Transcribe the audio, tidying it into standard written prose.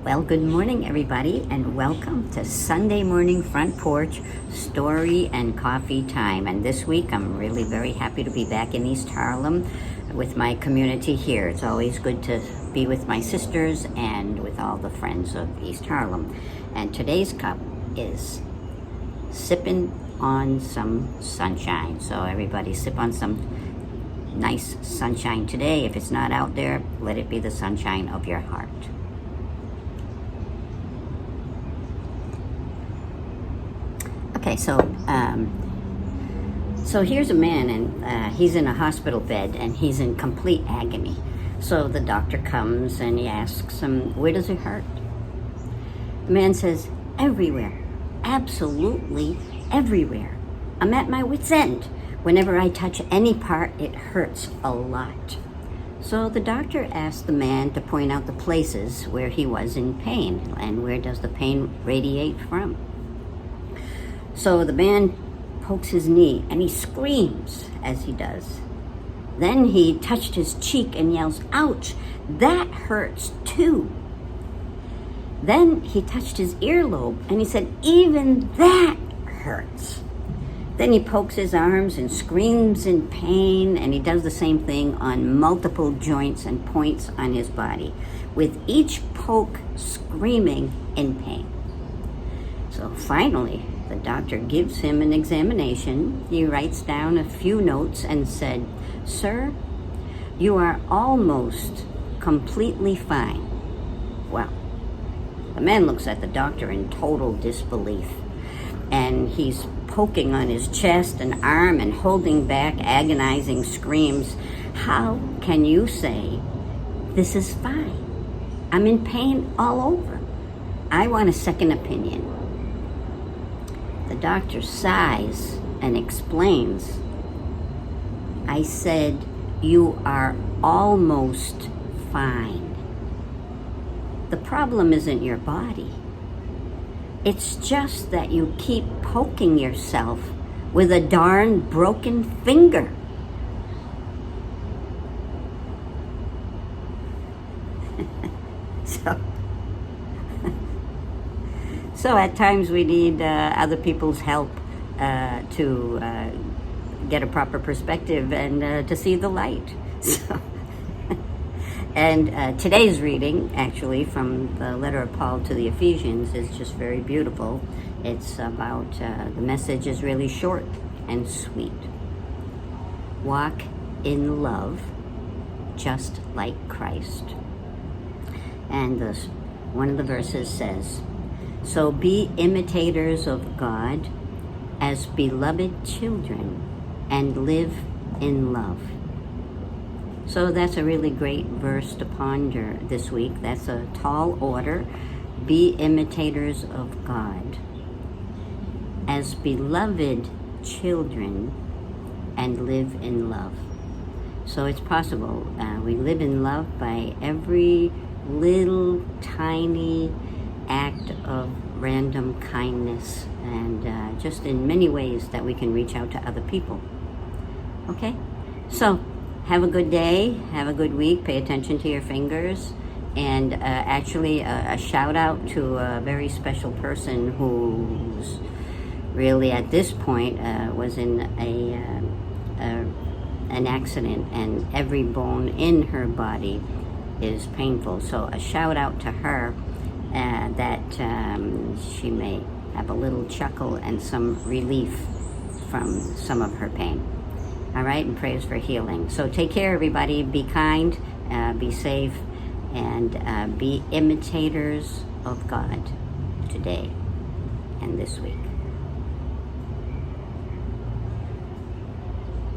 Well, good morning, everybody, and welcome to Sunday Morning Front Porch Story and Coffee Time. And this week, I'm really very happy to be back in East Harlem with my community here. It's always good to be with my sisters and with all the friends of East Harlem. And today's cup is sipping on some sunshine. So everybody sip on some nice sunshine today. If it's not out there, let it be the sunshine of your heart. Okay, so here's a man, and he's in a hospital bed, and he's in complete agony. So the doctor comes, and he asks him, where does it hurt? The man says, everywhere, absolutely everywhere. I'm at my wit's end. Whenever I touch any part, it hurts a lot. So the doctor asked the man to point out the places where he was in pain, and where does the pain radiate from? So the man pokes his knee and he screams as he does. Then he touched his cheek and yells, ouch, that hurts too. Then he touched his earlobe and he said, even that hurts. Then he pokes his arms and screams in pain, and he does the same thing on multiple joints and points on his body, with each poke screaming in pain. So finally, the doctor gives him an examination. He writes down a few notes and said, sir, you are almost completely fine. Well, the man looks at the doctor in total disbelief, and he's poking on his chest and arm and holding back agonizing screams. How can you say this is fine? I'm in pain all over. I want a second opinion. The doctor sighs and explains. I said, you are almost fine. The problem isn't your body. It's just that you keep poking yourself with a darn broken finger. So at times we need other people's help to get a proper perspective and to see the light. And today's reading, actually, from the letter of Paul to the Ephesians is just very beautiful. It's about, the message is really short and sweet. Walk in love, just like Christ. And one of the verses says, so be imitators of God as beloved children and live in love. So that's a really great verse to ponder this week. That's a tall order. Be imitators of God as beloved children and live in love. So it's possible. We live in love by every little tiny act of random kindness, and just in many ways that we can reach out to other people. Okay? So have a good day, have a good week, pay attention to your fingers, and actually a shout out to a very special person who's really at this point was in an accident, and every bone in her body is painful. So a shout out to her, that she may have a little chuckle and some relief from some of her pain. All right, and prayers for healing. So take care, everybody. Be kind, be safe, and be imitators of God today and this week.